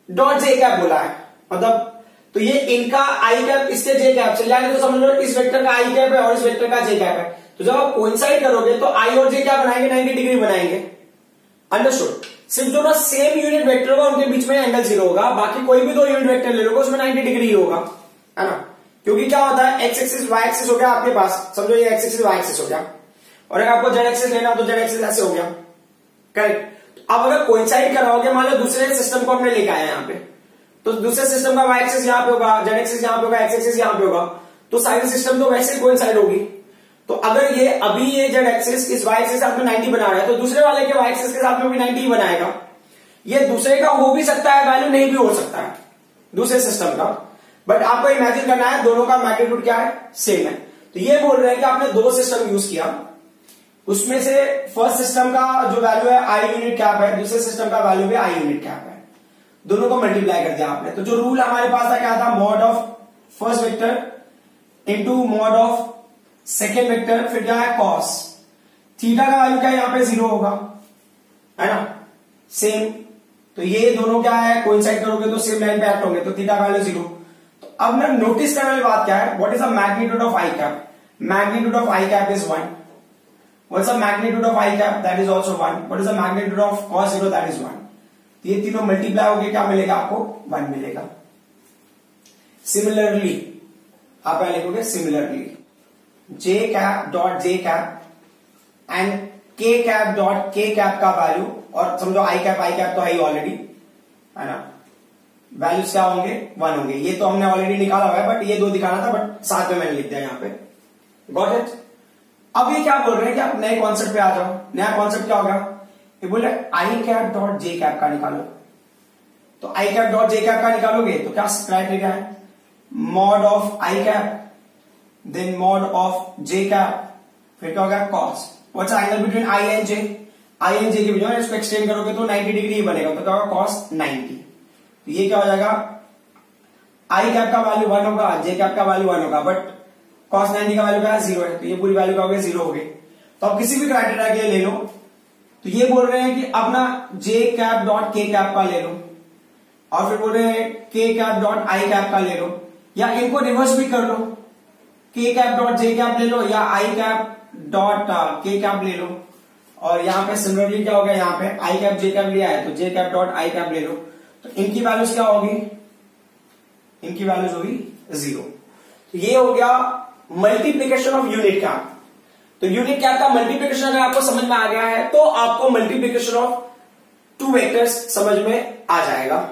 डॉट जे कैप बोला है, मतलब तो ये इनका आई कैप इसके जे कैप चल जाएगा, तो समझ लो इस वेक्टर का आई कैप है और इस वेक्टर का जे कैप है, तो जब आप कोइंसाइड करोगे तो आई और जे क्या बनाएंगे, 90 डिग्री बनाएंगे, अंडरस्टूड। सिर्फ जो ना सेम यूनिट वेक्टर होगा उनके बीच में एंगल 0 होगा, बाकी कोई भी दो यूनिट वेक्टर ले लो उसमें 90 डिग्री ही होगा, है ना। क्योंकि क्या होता है, एक्स एक्सिस वाई एक्सिस हो गया आपके पास, समझो ये एक्स एक्सिस वाई एक्सिस हो गया, और अगर आपको जेड एक्सिस लेना हो तो जेड एक्सिस ऐसे हो गया, करेक्ट। अब अगर कोइंसाइड कराओगे, मान लो दूसरे सिस्टम को हमने लेके आए यहाँ पे, तो दूसरे सिस्टम का वाई एक्सिस यहाँ पे होगा, जेड एक्सिस यहाँ पे होगा, एक्स एक्सिस यहाँ पे होगा, तो सारी सिस्टम तो वैसे कोइंसाइड होगी। तो अगर ये अभी ये जेड एक्सिस इस वाई एक्सिस के साथ में 90 बना रहा है, तो दूसरे वाले के वाई एक्सिस के साथ में भी 90 ही बनाएगा। ये दूसरे का हो भी सकता है वैल्यू, नहीं भी हो सकता है दूसरे सिस्टम का, बट आपको इमेजिन करना है दोनों का मैग्नीट्यूड क्या है, सेम है। तो ये बोल रहे हैं कि आपने दो सिस्टम यूज किया, उसमें से फर्स्ट सिस्टम का जो वैल्यू है आई यूनिट कैप है, दूसरे सिस्टम का वैल्यू भी आई यूनिट कैप है, दोनों को मल्टीप्लाई कर दिया आपने। तो जो रूल हमारे पास था क्या था, mod of first vector into mod of second vector, फिर क्या है कॉस थीटा का वैल्यू क्या है यहाँ पे 0 होगा, है ना, सेम। तो ये दोनों क्या है, कोइंसाइड करोगे तो सेम लाइन पे एक्ट होंगे, तो थीटा का वैल्यू 0। तो अब ना नोटिस करने वाली बात क्या है, what is the magnitude of I cap, magnitude of I cap is 1। What is the magnitude of I cap, that is also 1। What is the magnitude of cos 0, that is 1। ये तीनों multiply होके क्या मिलेगा आपको, 1 मिलेगा। Similarly आप यहां लिखोगे similarly J cap dot J cap and K cap dot के कैप का वैल्यू, और समझो आई कैप तो है ही ऑलरेडी, है ना, वैल्यूज क्या होंगे 1 होंगे। ये तो हमने ऑलरेडी निकाला हुआ है, बट ये दो दिखाना था, बट साथ में मैंने लिख दिया यहाँ पे, गॉट इट। अब ये क्या बोल रहे हैं कि आप नए कॉन्सेप्ट पे आ जाओ। नया कॉन्सेप्ट क्या होगा, ये बोले I cap dot J cap का निकालो। तो I cap dot J cap का निकालोगे तो क्या क्राइटेरिया है, mod of I cap then mod of J cap, फिर क्या होगा cos, what's angle between I and J, I and J के बीच में इसको एक्सटेंड करोगे तो 90 डिग्री ही बनेगा, तो क्या होगा कॉस 90। तो ये क्या हो जाएगा, आई कैप का वैल्यू 1 होगा, जे कैप का वैल्यू 1 होगा, बट कॉस 90 का वैल्यू क्या है 0 है, तो ये पूरी वैल्यू क्या हो गई 0 हो गई। तो आप किसी भी क्राइटेरिया के लिए ले लो। तो ये बोल रहे हैं कि अपना जे कैप डॉट के कैप का ले लो, और फिर बोल रहे हैं के कैप डॉट आई कैप का ले लो, या इनको रिवर्स भी कर लो, के कैप डॉट जे कैप ले लो या आई कैप डॉट के कैप ले लो। और यहाँ पे सिमिलरली क्या हो गया, यहाँ पे आई कैप जे कैप लिया है तो जे कैप डॉट आई कैप ले लो। तो इनकी वैल्यूज क्या होगी, इनकी वैल्यूज होगी 0। तो ये हो गया मल्टीप्लीकेशन ऑफ यूनिट कैप। तो यूनिट कैप का मल्टीप्लीकेशन अगर आपको समझ में आ गया है तो आपको मल्टीप्लीकेशन ऑफ टू वेक्टर्स समझ में आ जाएगा।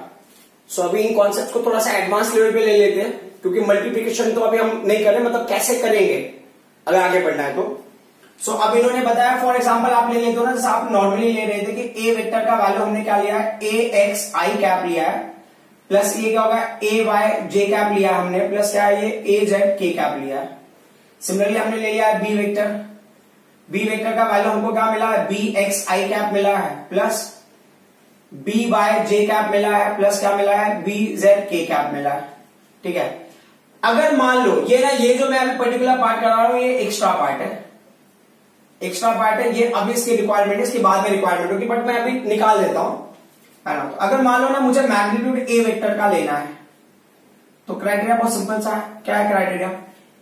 सो अभी इन कॉन्सेप्ट को थोड़ा सा एडवांस लेवल पे ले लेते हैं, क्योंकि मल्टीप्लीकेशन तो अभी हम नहीं कर रहे, मतलब कैसे करेंगे अगर आगे बढ़ना है तो। सो अब इन्होंने बताया, फॉर एग्जांपल आप ले लेते हो ना, जैसे आप नॉर्मली ले रहे थे कि ए वेक्टर का वैल्यू हमने क्या लिया है, ए एक्स आई कैप लिया है, प्लस ये क्या होगा ए वाई जे कैप लिया है हमने, प्लस क्या है ये ए जेड के कैप लिया है। सिमिलरली हमने ले लिया है बी वेक्टर, बी वेक्टर का वैल्यू हमको क्या मिला है, बी एक्स आई कैप मिला है, प्लस बी वाई जे कैप मिला है, प्लस क्या मिला है बी जेड के कैप मिला है। ठीक है, अगर मान लो ये ना, ये जो मैं अभी पर्टिकुलर पार्ट करा रहा हूं ये एक्स्ट्रा पार्ट है, एक्स्ट्रा पार्ट है, ये अभी इसकी रिक्वायरमेंट है, इसके बाद में रिक्वायरमेंट होगी, बट मैं अभी निकाल देता हूं, है ना। तो अगर मान लो ना मुझे मैग्नीट्यूड ए वेक्टर का लेना है, तो क्राइटेरिया बहुत सिंपल सा है। क्या है क्राइटेरिया,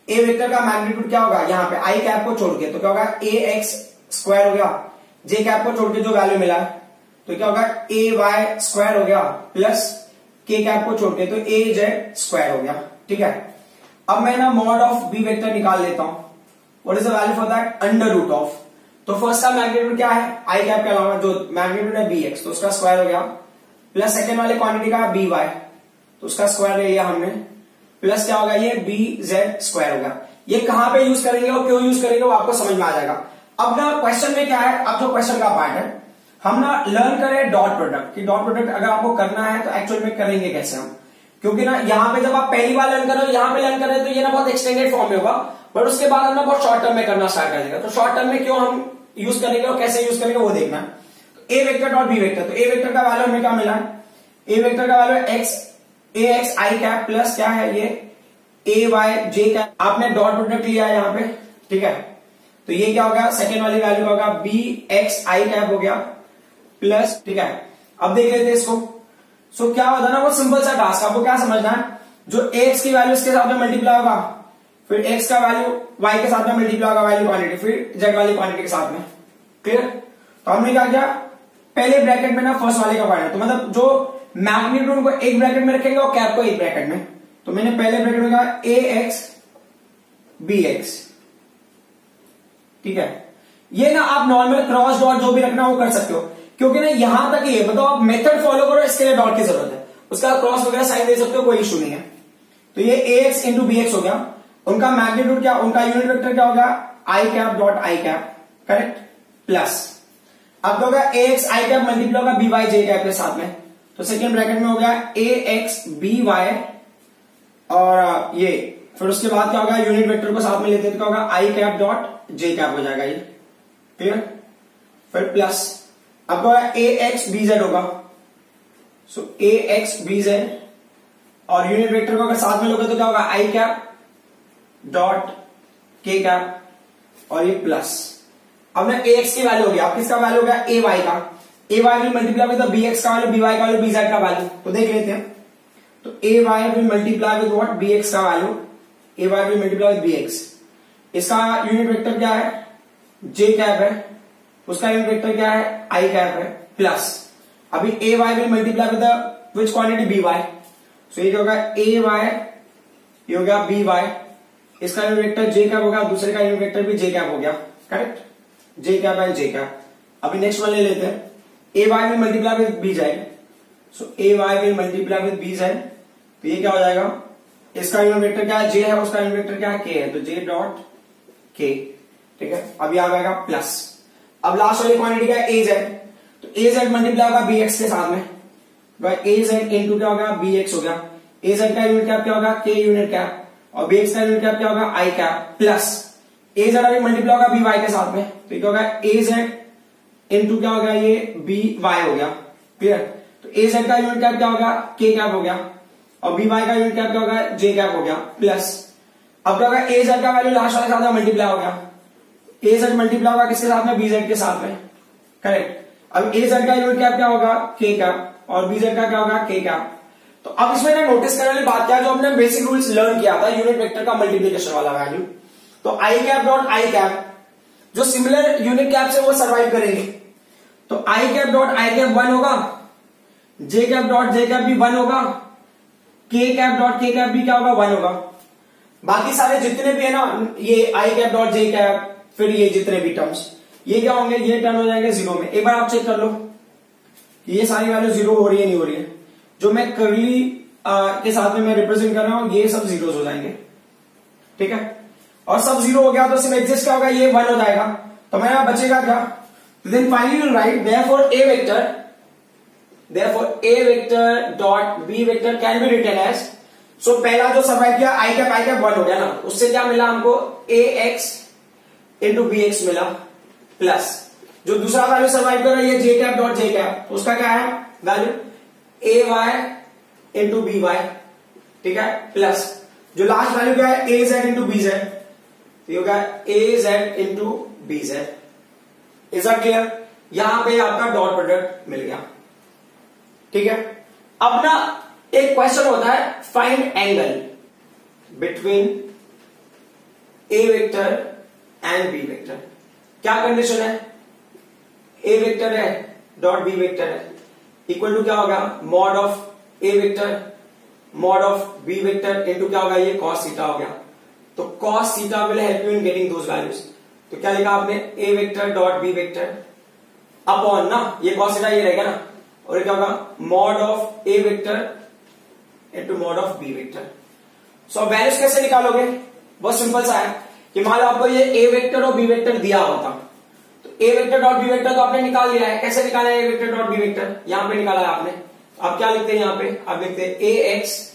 ए वेक्टर का मैग्नीट्यूड क्या होगा, यहाँ पे आई कैप को छोड़ के तो क्या होगा ए एक्स स्क्वायर हो गया, जे कैप को छोड़ के जो वैल्यू मिला तो क्या होगा ए वाई स्क्वायर हो गया, प्लस के कैप को छोड़ के तो ए जेड स्क्वायर हो गया। ठीक है, अब मैं ना मॉड ऑफ बी वेक्टर निकाल लेता हूं। What is the value for that, under root of, तो फर्स्ट का मैग्नीट्यूड क्या है, आई कैप के अलावा जो मैग्नीट्यूड है बी एक्स, तो उसका स्क्वायर हो गया, प्लस सेकेंड वाले क्वांटिटी का बी वाई, तो उसका स्क्वायर ले लिया हमने, प्लस क्या होगा ये बी जेड स्क्वायर होगा। ये कहां पे यूज करेंगे और क्यों यूज करेंगे वो आपको समझ में आ जाएगा। अब ना क्वेश्चन में क्या है, अब जो क्वेश्चन का पार्ट है हम ना लर्न करें डॉट प्रोडक्ट, कि डॉट प्रोडक्ट अगर आपको करना है तो एक्चुअल में करेंगे कैसे हम, क्योंकि ना यहाँ पे जब आप पहली बार लर्न करो, यहाँ पे लर्न करें तो ये ना बहुत एक्सटेंडेड फॉर्म में होगा, बट उसके बाद हम ना बहुत शॉर्ट टर्म में करना स्टार्ट कर देगा। तो शॉर्ट टर्म में क्यों हम यूज करेंगे और कैसे यूज करेंगे वो देखना। तो A vector dot B vector, तो ए वेक्टर का वैल्यू हमें क्या मिला है, ए वेक्टर का वैल्यू एक्स ए एक्स आई कैप, प्लस क्या है ये ए वाई जे कैप, आपने डॉट प्रोडक्ट लिया है यहाँ पे। ठीक है, तो ये क्या होगा, सेकेंड वाली वैल्यू होगा बी एक्स आई कैप हो गया, प्लस, ठीक है, अब देख लेते हैं इसको। सो क्या होता है ना, वो सिंपल सा टास्क, आपको क्या समझना है, जो एक्स की वैल्यू इसके साथ में मल्टीप्लाई होगा, फिर एक्स का वैल्यू वाई के साथ में मल्टीप्लाई होगा वैल्यू क्वांटिटी, फिर जेड वाली क्वांटिटी के साथ में। क्लियर, तो हमने क्या किया, पहले ब्रैकेट में ना फर्स्ट वाले का फाइंड, तो मतलब जो मैग्नीट्यूड को एक ब्रैकेट में रखेंगे और कैप को एक ब्रैकेट में। तो मैंने पहले ब्रैकेट में कहा ए एक्स बी एक्स, ठीक है। ये ना आप नॉर्मल क्रॉस डॉट जो भी रखना वो कर सकते हो, क्योंकि ना यहां तक ये मतलब आप मेथड फॉलो करो, इसके लिए डॉट की जरूरत है, उसका क्रॉस वगैरह साइन दे सकते हो, कोई इशू नहीं है। तो ये ए एक्स इंटू बी एक्स हो गया, उनका मैग्नीट्यूड क्या, उनका यूनिट वेक्टर क्या होगा, I cap dot I cap, correct, plus अब होगा A X I cap multiply होगा बी वाई जे कैप के साथ में, तो सेकेंड ब्रैकेट में हो गया ए एक्स बी वाई, और ये फिर उसके बाद क्या होगा, यूनिट वेक्टर को साथ में लेते हैं तो क्या होगा, I cap dot J cap हो जाएगा, ये क्लियर। फिर प्लस अब होगा ए एक्स बी जेड होगा, सो ए एक्स बी जेड, और यूनिट वेक्टर को अगर साथ में लोगे तो क्या होगा, आई कैप डॉट के कैप, और ये प्लस। अब ना ए एक्स की वैल्यू हो गया, अब किसका वैल्यू हो गया, ए वाई का, A Y will multiply with B X का वैल्यू, बी वाई का वैल्यू, बी जेड का वैल्यू, तो देख लेते हैं। तो A Y will multiply with what, B X का value, A Y will multiply with B X, इसका यूनिट वेक्टर क्या है, जे कैप है, उसका यूनिट वेक्टर क्या है, आई कैप है, प्लस अभी A Y will multiply with which quantity, B Y, so ये क्या होगा, ए वाई, ये हो गया बी वाई, इसका यूनिट वेक्टर जे कैप होगा, दूसरे का यूनिट वेक्टर भी जे कैप हो गया, correct, J cap and J cap. अभी नेक्स्ट वन ले लेते हैं, A Y will multiply with B Z, so A Y will multiply with B Z, तो ये क्या हो जाएगा, इसका यूनिट वेक्टर क्या है, जे है, उसका यूनिट वेक्टर क्या है, के है, तो जे डॉट के, ठीक है। अब यहां आएगा प्लस, अब लास्ट वाली क्वांटिटी क्या है, ए जेड, तो ए जेड मल्टीप्लाई होगा बी एक्स के साथ में, ए जेड इंटू क्या होगा, बी एक्स हो गया, ए जेड का यूनिट कैप क्या होगा, के यूनिट कैप, और बी एक्स का यूनिट कैप क्या होगा, I cap, plus A Z अभी मल्टीप्लाई होगा बी वाई के साथ में, तो ये क्या होगा, ए जेड इंटू क्या होगा, ये बी वाई हो गया, क्लियर। तो ए जेड का यूनिट कैप क्या होगा, के कैप हो गया, और बी वाई का यूनिट कैप क्या होगा, जे कैप हो गया, प्लस अब क्या होगा, ए जेड का वैल्यू लास्ट वाले के साथ मल्टीप्लाई हो गया, ए जेड मल्टीप्लाई होगा किसके साथ में, बी जेड के साथ में, करेक्ट। अब ए जेड का यूनिट कैप क्या होगा, के कैप, और बी जेड का क्या होगा, के कैप। तो अब इसमें ना नोटिस करने वाली बात क्या है, जो हमने बेसिक रूल्स लर्न किया था यूनिट वेक्टर का मल्टीप्लिकेशन वाला वैल्यू, तो I cap dot I cap, जो सिमिलर यूनिट कैप से वो सर्वाइव करेंगे, तो I cap dot I cap 1 होगा, जे कैप डॉट जे कैप भी 1 होगा, के कैप डॉट के कैप भी क्या होगा, 1 होगा। बाकी सारे जितने भी है ना, ये आई कैप डॉट जे कैप, फिर ये जितने भी टर्म्स, ये क्या होंगे, ये टर्म हो जाएंगे जीरो में। एक बार आप चेक कर लो ये सारी वैल्यू जीरो हो रही है, नहीं हो रही है, जो मैं करली के साथ में मैं रिप्रेजेंट कर रहा हूं ये सब जीरोस हो जाएंगे, ठीक है। और सब जीरो हो गया तो सिर्फ एग्जिस्ट क्या होगा, ये 1 हो जाएगा, तो मेरा बचेगा क्या, then finally will write therefore A vector dot B vector can be written as, so पहला जो सर्वाइव किया आई कैप 1 हो गया ना, उससे क्या मिला हमको, A X into B X मिला, प्लस जो दूसरा वैल्यू सर्वाइव कर रहा है ये J cap dot J cap, तो उसका क्या है value, A Y into B Y, ठीक है, प्लस जो लास्ट वैल्यू क्या है, A Z into B Z, तो ये होगा A Z into B Z. Is that clear, यहां पे आपका डॉट प्रोडक्ट मिल गया, ठीक है। अब ना एक क्वेश्चन होता है, find angle between A vector and B vector. क्या कंडीशन है, ए वेक्टर है डॉट बी वेक्टर है, इक्वल टू क्या होगा, mod of A vector mod of B vector into क्या होगा, ये कॉस थीटा हो गया। तो cos theta will help you in getting those values. तो क्या लिखा आपने, A vector dot B vector upon ना, ये कॉस थीटा ये रहेगा ना, और ये क्या होगा, mod of A vector into mod of B vector. So values कैसे निकालोगे, बहुत सिंपल सा है कि मान लो आपको ये ए वेक्टर और बी वेक्टर दिया होता, तो A vector dot B vector तो आपने निकाल लिया है, कैसे निकाला है A vector dot B vector, यहां पे निकाला है आपने। आप क्या लिखते हैं, यहां पे आप लिखते हैं A X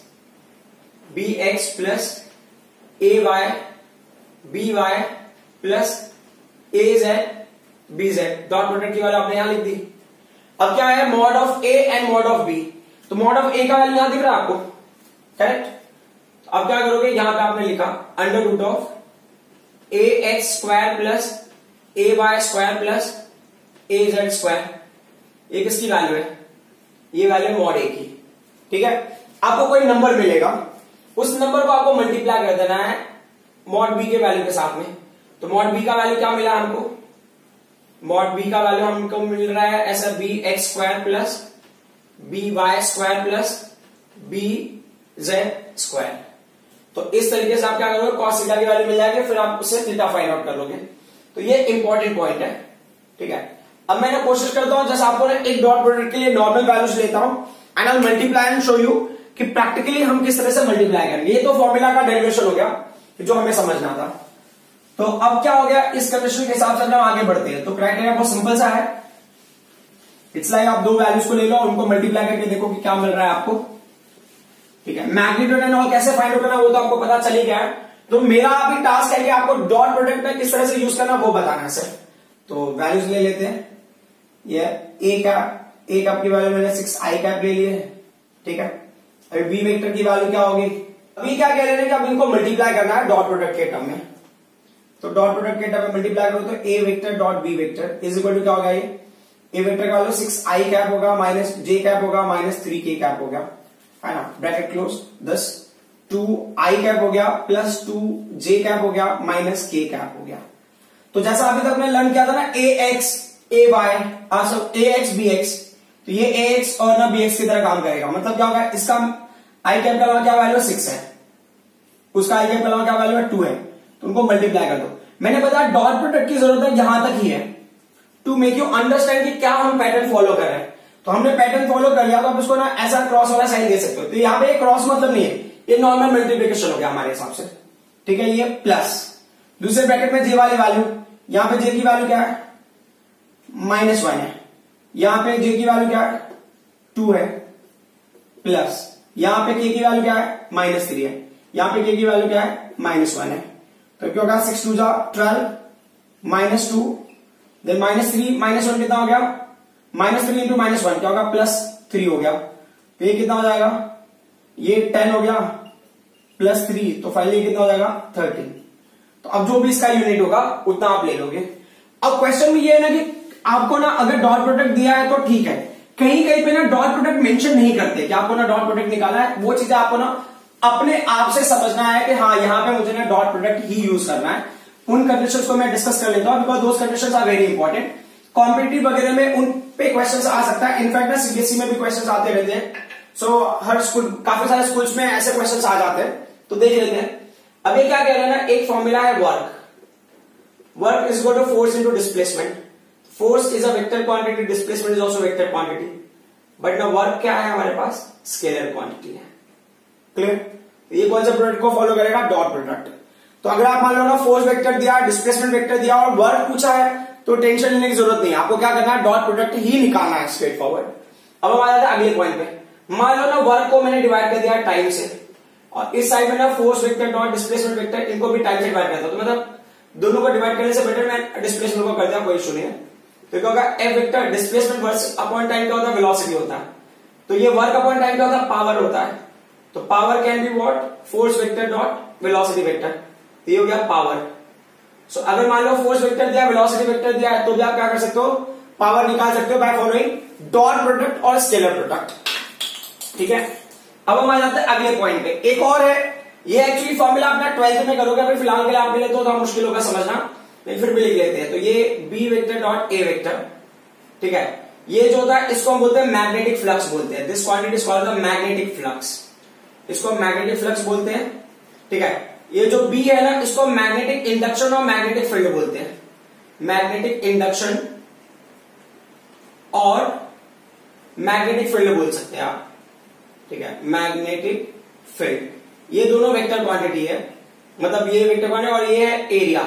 B X plus A Y B Y plus A Z B Z, dot product की वैल्यू आपने यहां लिख दी। अब क्या है, mod of A and mod of B, तो मॉड ऑफ ए का वैल्यू यहां दिख रहा है आपको, करेक्ट। अब क्या करोगे, यहां पे आपने लिखा under root of A X square plus A Y square plus A Z square, ये किसकी वैल्यू है, ये वैल्यू मॉड ए की, ठीक है। आपको कोई नंबर मिलेगा, उस नंबर को आपको मल्टीप्लाई कर देना है मॉड बी के वैल्यू के साथ में। तो मॉड बी का वैल्यू क्या मिला हमको, मॉड बी का वैल्यू हमको मिल रहा है ऐसा B X square plus B Y square plus B Z square. तो इस तरीके से आप क्या करोगे, कॉस थीटा की वैल्यू मिल जाएगी, फिर आप उससे थीटा फाइंड आउट कर लोगे। तो ये इंपॉर्टेंट पॉइंट है, ठीक है। अब मैं ना कोशिश करता हूं जैसे आपको ना एक डॉट प्रोडक्ट के लिए नॉर्मल वैल्यूज लेता हूं and I multiply and show you कि प्रैक्टिकली हम किस तरह से मल्टीप्लाई करेंगे। ये तो फॉर्मूला का डेरिवेशन हो गया जो हमें समझना था। तो अब क्या हो गया, इस कंडीशन के हिसाब से हम आगे बढ़ते हैं। तो क्राइटेरिया बहुत सिंपल सा है, इट्स लाइक आप दो वैल्यूज को ले लो, उनको मल्टीप्लाई करके देखो कि क्या मिल रहा है आपको, ठीक है। मैग्नीट्यूड एंड ऑल कैसे फाइंड आउट करना वो तो आपको पता चल ही गया है। तो मेरा अभी टास्क है कि आपको डॉट प्रोडक्ट में किस तरह से यूज करना वो बताना है सर। तो वैल्यूज ले लेते हैं, ये ए कैप की वैल्यू मैंने 6i कैप ले लिए, ठीक है। अभी बी वेक्टर की वैल्यू क्या होगी, अभी क्या कह रहे हैं कि अब इनको मल्टीप्लाई करना है डॉट प्रोडक्ट के टर्म में। तो डॉट प्रोडक्ट के टर्म में मल्टीप्लाई करो तो A vector dot B vector is equal to क्या होगा, ये ए वेक्टर का वैल्यू 6i कैप होगा माइनस जे कैप होगा माइनस 3k कैप हो गया, है ना, ब्रैकेट क्लोज। 10 2i कैप हो गया प्लस 2j कैप हो गया माइनस k कैप हो गया। तो जैसा अभी तक मैंने लर्न किया था ना ax ax bx, तो ये ax और ना bx की तरह काम करेगा। मतलब क्या होगा, इसका i कैप का क्या वैल्यू 6 है, उसका i कैप का क्या वैल्यू है 2 है, तो उनको मल्टीप्लाई कर दो। मैंने बताया डॉट प्रोडक्ट की जरूरत है यहां तक ही है टू मेक यू अंडरस्टैंड कि क्या हम पैटर्न फॉलो कर रहे हैं। तो हमने पैटर्न फॉलो कर लिया तो आप इसको ना ऐसा क्रॉस वाला साइन दे सकते हो। तो यहाँ पे क्रॉस मतलब नहीं है, ये नॉर्मल मल्टीप्लिकेशन हो गया हमारे हिसाब से, ठीक है। ये प्लस दूसरे ब्रैकेट में जे वाली वैल्यू, यहां पे जे की वैल्यू क्या है -1 है, यहां पे जे की वैल्यू क्या है 2 है, प्लस यहां पे के की वैल्यू क्या है -3 है, यहां पे के की वैल्यू क्या है -1 है। तो क्या होगा 6 2 12 -2 देन -3 -1 कितना हो गया, -3 इंटू -1 क्या होगा +3 हो गया। तो ये कितना हो जाएगा, ये 10 हो गया प्लस 3, तो फाइनली कितना हो जाएगा 13। तो अब जो भी इसका यूनिट होगा उतना आप ले लोगे। अब क्वेश्चन में ये है ना कि आपको ना अगर डॉट प्रोडक्ट दिया है तो ठीक है, कहीं कहीं पे ना डॉट प्रोडक्ट मेंशन नहीं करते कि आपको ना डॉट प्रोडक्ट निकालना है। वो चीजें आपको ना अपने आप से समझना है कि हाँ यहाँ पे मुझे ना डॉट प्रोडक्ट ही यूज करना है। उन कंडीशंस को मैं डिस्कस कर लेता हूं because those conditions are very important. Competitive वगैरह में उन पे क्वेश्चंस आ सकता है, इनफैक्ट ना सीबीएसई में भी क्वेश्चंस आते रहते हैं। सो हर स्कूल, काफी सारे स्कूल्स में ऐसे क्वेश्चंस आ जाते हैं, तो देख लेते हैं। अब ये क्या कह रहे हैं ना, एक फॉर्मूला है work is equal to force into displacement. Force is a vector quantity, displacement is also vector quantity, but ना वर्क क्या है हमारे पास, स्केलर क्वांटिटी है। क्लियर? ये कौन सा प्रोडक्ट को फॉलो करेगा, डॉट प्रोडक्ट। तो अगर आप मान लो ना फोर्स वेक्टर दिया, डिस्प्लेसमेंट वेक्टर दिया और वर्क पूछा है तो टेंशन लेने की जरूरत नहीं है, आपको क्या करना है, डॉट प्रोडक्ट ही निकालना है स्ट्रेट फॉरवर्ड। अब हम आ जाते हैं अगले पॉइंट पे। मान लो ना वर्क को मैंने डिवाइड कर दिया टाइम से, और इस साइड में ना force vector dot displacement vector, इनको भी टाइम से डिवाइड करता हूं। तो मतलब दोनों को डिवाइड करने से बेटर मैं डिस्प्लेसमेंट को कर दिया, कोई इशू नहीं है। तो क्या होगा, F vector displacement work upon time क्या होता है, वेलोसिटी होता है। तो ये वर्क अपॉन टाइम क्या होता है, पावर होता है। तो power can be what, force vector dot velocity vector. ये हो गया पावर। सो अगर मान लो फोर्स वेक्टर दिया, वेलोसिटी वेक्टर दिया है, तो भी आप क्या कर सकते हो, पावर निकाल सकते हो बाय फॉलोइंग डॉट प्रोडक्ट और स्केलर प्रोडक्ट, ठीक है। अब हम आ जाते हैं अगले पॉइंट पे। एक और है, ये एक्चुअली फॉर्मूला अपना 12th में करोगे, अभी फिलहाल के लिए आप ले लेते हो तो मुश्किल होगा समझना, लेकिन फिर भी लिख लेते हैं। तो ये B vector dot A vector, ठीक है। ये जो होता है इसको हम बोलते हैं मैग्नेटिक फ्लक्स बोलते हैं। This quantity is called the magnetic flux, इसको मैग्नेटिक फ्लक्स बोलते हैं, ठीक है। ये जो बी है ना, इसको मैग्नेटिक इंडक्शन और मैग्नेटिक फील्ड बोलते हैं। मैग्नेटिक इंडक्शन और मैग्नेटिक फील्ड बोल सकते हैं आप, ठीक है। मैग्नेटिक फील्ड ये दोनों वेक्टर क्वांटिटी है, मतलब ये वेक्टर क्वांटिटी और ये है एरिया,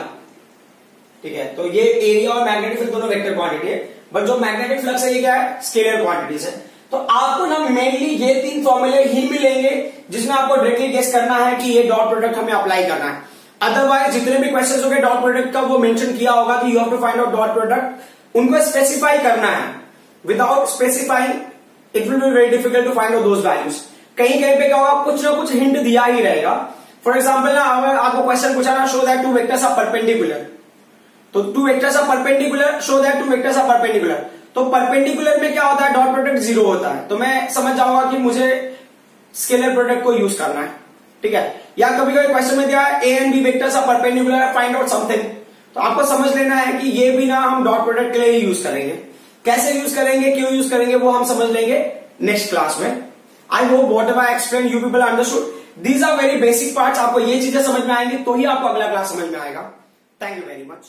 ठीक है। तो ये एरिया और मैग्नेटिक फील्ड दोनों वेक्टर क्वांटिटी है, बट जो मैग्नेटिक फ्लक्स है ये क्या है, स्केलर क्वांटिटीज है। तो आपको ना मेनली ये 3 फॉर्मूले ही मिलेंगे जिसमें आपको डायरेक्टली गेस करना है कि ये डॉट प्रोडक्ट हमें अप्लाई करना है। अदरवाइज जितने भी क्वेश्चंस होंगे डॉट प्रोडक्ट का वो मेंशन किया होगा कि you have to find out dot product, उनको स्पेसिफाई करना है। Without specifying it will be very difficult to find out those values. कहीं कहीं पे क्या होगा, कुछ ना कुछ हिंट दिया ही रहेगा। फॉर एग्जाम्पल ना अगर आपको क्वेश्चन पूछा ना, show that 2 vectors are perpendicular, तो 2 vectors are perpendicular, show that 2 vectors are perpendicular. तो परपेंडिकुलर में क्या होता है, डॉट प्रोडक्ट 0 होता है, तो मैं समझ जाऊंगा कि मुझे स्केलर प्रोडक्ट को यूज करना है, ठीक है। या कभी कभी क्वेश्चन में दिया है A and B vectors are perpendicular, find out something, तो आपको समझ लेना है कि ये भी ना हम डॉट प्रोडक्ट के लिए ही यूज करेंगे। कैसे यूज करेंगे, क्यों यूज करेंगे, वो हम समझ लेंगे नेक्स्ट क्लास में। I hope whatever I explain you people understood. These are very basic parts. आपको ये चीजें समझ में आएंगी तो ही आपको अगला क्लास समझ में आएगा। Thank you very much.